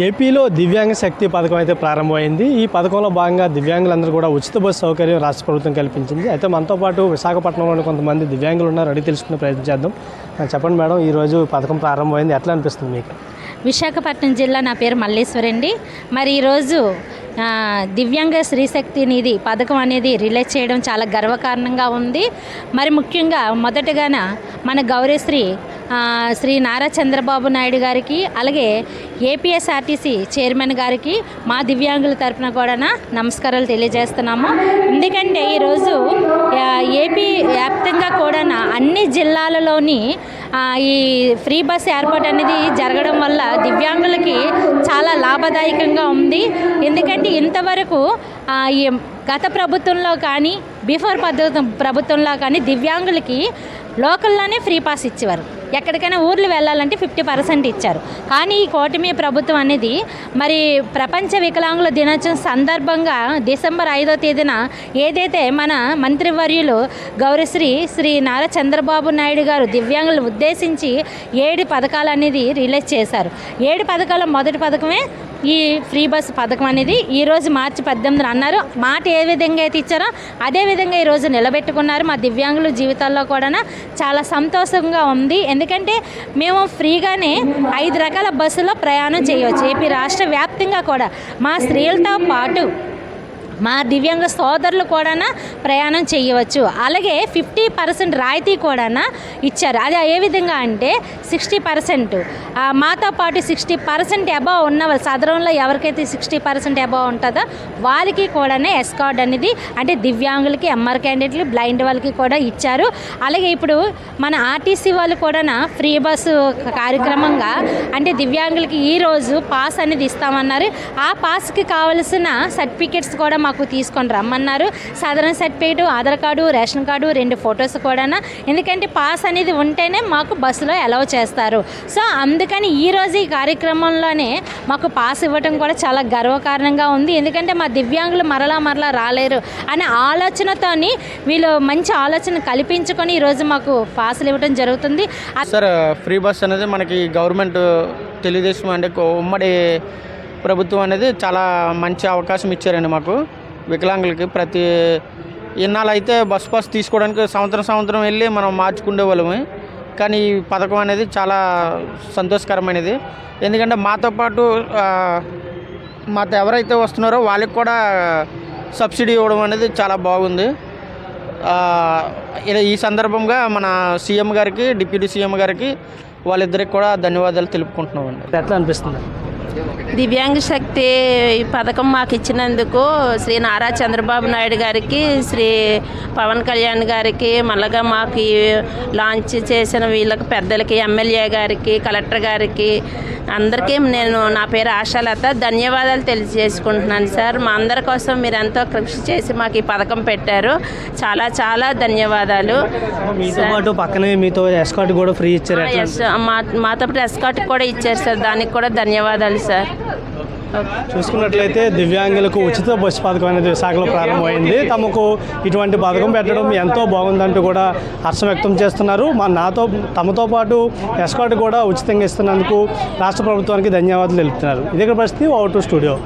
ఏపీలో దివ్యాంగ శక్తి పథకం అయితే ప్రారంభమైంది. ఈ పథకంలో భాగంగా దివ్యాంగులందరూ కూడా ఉచిత బస్సు సౌకర్యం రాష్ట్ర ప్రభుత్వం కల్పించింది. అయితే మనతో పాటు విశాఖపట్నంలోని కొంతమంది దివ్యాంగులు ఉన్నారు, అడిగి తెలుసుకునే ప్రయత్నం చేద్దాం. చెప్పండి మేడం, ఈరోజు పథకం ప్రారంభమైంది, ఎట్లా అనిపిస్తుంది మీకు? విశాఖపట్నం జిల్లా, నా పేరు మల్లేశ్వరి అండి. మరి ఈరోజు దివ్యాంగ శ్రీశక్తి నిధి పథకం అనేది రిలీజ్ చేయడం చాలా గర్వకారణంగా ఉంది. మరి ముఖ్యంగా మొదటగాన మన గౌరవశ్రీ శ్రీ నారా చంద్రబాబు నాయుడు గారికి, అలాగే ఏపీఎస్ఆర్టీసీ చైర్మన్ గారికి మా దివ్యాంగుల తరఫున కూడా నమస్కారాలు తెలియజేస్తున్నాము. ఎందుకంటే ఈరోజు ఏపీ వ్యాప్తంగా కూడా అన్ని జిల్లాలలోని ఈ ఫ్రీ బస్ ఏర్పాటు అనేది జరగడం వల్ల దివ్యాంగులకి చాలా లాభదాయకంగా ఉంది. ఎందుకంటే ఇంతవరకు ఈ గత ప్రభుత్వంలో కానీ బిఫోర్ ప్రభుత్వంలో కానీ దివ్యాంగులకి లోకల్లోనే ఫ్రీ పాస్ ఇచ్చేవారు. ఎక్కడికైనా ఊర్లు వెళ్ళాలంటే 50% ఇచ్చారు. కానీ ఈ కూటమి ప్రభుత్వం అనేది మరి ప్రపంచ వికలాంగుల దినోత్సవం సందర్భంగా డిసెంబర్ 5వ తేదీన ఏదైతే మన మంత్రివర్యులు గౌరవశ్రీ శ్రీ నారా చంద్రబాబు నాయుడు గారు దివ్యాంగులను ఉద్దేశించి 7 పథకాలు అనేది రిలీజ్ చేశారు. 7 పథకాల మొదటి పథకమే ఈ ఫ్రీ బస్ పథకం అనేది. ఈరోజు మార్చి 18న అన్నారు. మాట ఏ విధంగా అయితే ఇచ్చారో అదే విధంగా ఈరోజు నిలబెట్టుకున్నారు. మా దివ్యాంగుల జీవితాల్లో కూడా చాలా సంతోషంగా ఉంది. ఎందుకంటే మేము ఫ్రీగానే 5 రకాల బస్సులో ప్రయాణం చేయవచ్చు. ఏపీ రాష్ట్ర వ్యాప్తంగా కూడా మా స్త్రీలతో పాటు మా దివ్యాంగ సోదరులు కూడా ప్రయాణం చేయవచ్చు. అలాగే 50% రాయితీ కూడా ఇచ్చారు. అది ఏ విధంగా అంటే 60%, మాతో పాటు 60% అబవ్ ఉన్న వాళ్ళు, సదరంలో ఎవరికైతే 60% అబవ్ ఉంటుందో వాళ్ళకి కూడా ఎస్కార్డ్ అనేది, అంటే దివ్యాంగులకి, ఎంఆర్ క్యాండిడేట్లు, బ్లైండ్ వాళ్ళకి కూడా ఇచ్చారు. అలాగే ఇప్పుడు మన ఆర్టీసీ వాళ్ళు కూడా ఫ్రీ బస్సు కార్యక్రమంగా అంటే దివ్యాంగులకి ఈరోజు పాస్ అనేది ఇస్తామన్నారు. ఆ పాస్కి కావలసిన సర్టిఫికెట్స్ కూడా మాకు తీసుకొని రమ్మన్నారు. సాధారణ certificate, Aadhaar card, ration card, 2 photos కూడా. ఎందుకంటే పాస్ అనేది ఉంటేనే మాకు బస్సులో అలౌ చేస్తారు. సో అందుకని ఈరోజు ఈ కార్యక్రమంలోనే మాకు పాస్ ఇవ్వడం కూడా చాలా గర్వకారణంగా ఉంది. ఎందుకంటే మా దివ్యాంగులు మరలా రాలేరు అనే ఆలోచనతోని వీళ్ళు మంచి ఆలోచన కల్పించుకొని ఈరోజు మాకు పాసులు ఇవ్వడం జరుగుతుంది. సార్, ఫ్రీ బస్ అనేది మనకి గవర్నమెంట్ తెలుగుదేశం అంటే ఉమ్మడి ప్రభుత్వం అనేది చాలా మంచి అవకాశం ఇచ్చారండి మాకు వికలాంగులకి. ప్రతి ఇన్నాళ్ళు అయితే బస్ పాస్ తీసుకోవడానికి సంవత్సరం వెళ్ళి మనం మార్చుకునే వాళ్ళమే. కానీ ఈ పథకం అనేది చాలా సంతోషకరమైనది. ఎందుకంటే మాతో పాటు మాతో ఎవరైతే వస్తున్నారో వాళ్ళకి కూడా సబ్సిడీ ఇవ్వడం అనేది చాలా బాగుంది. ఈ సందర్భంగా మన సీఎం గారికి, డిప్యూటీ సీఎం గారికి, వాళ్ళిద్దరికి కూడా ధన్యవాదాలు తెలుపుకుంటున్నామండి. ఎట్లా అనిపిస్తుంది? దివ్యాంగ శక్తి పథకం మాకు ఇచ్చినందుకు శ్రీ నారా చంద్రబాబు నాయుడు గారికి, శ్రీ పవన్ కళ్యాణ్ గారికి, మళ్ళగా మాకు లాంచ్ చేసిన వీళ్ళకి పెద్దలకి, ఎమ్మెల్యే గారికి, కలెక్టర్ గారికి, అందరికీ నేను నా పేరు ఆశాలత ధన్యవాదాలు తెలియజేసుకుంటున్నాను సార్. మా అందరి కోసం మీరు ఎంతో కృషి చేసి మాకు ఈ పథకం పెట్టారు. చాలా చాలా ధన్యవాదాలు. పక్కనే మీతో ఎస్కార్ట్ కూడా ఫ్రీ ఇచ్చారు. మాతో పాటు ఎస్కార్ట్ కూడా ఇచ్చారు సార్. దానికి కూడా ధన్యవాదాలు సార్. చూసుకున్నట్లయితే దివ్యాంగులకు ఉచిత బస్సు పథకం అనేది విశాఖలో ప్రారంభమైంది. తమకు ఇటువంటి పథకం పెట్టడం ఎంతో బాగుందంటూ కూడా హర్షం వ్యక్తం చేస్తున్నారు. తమతో పాటు ఎస్కార్ట్ కూడా ఉచితంగా ఇస్తున్నందుకు రాష్ట్ర ప్రభుత్వానికి ధన్యవాదాలు తెలుపుతున్నారు. ఇదే పరిస్థితి. Over to studio.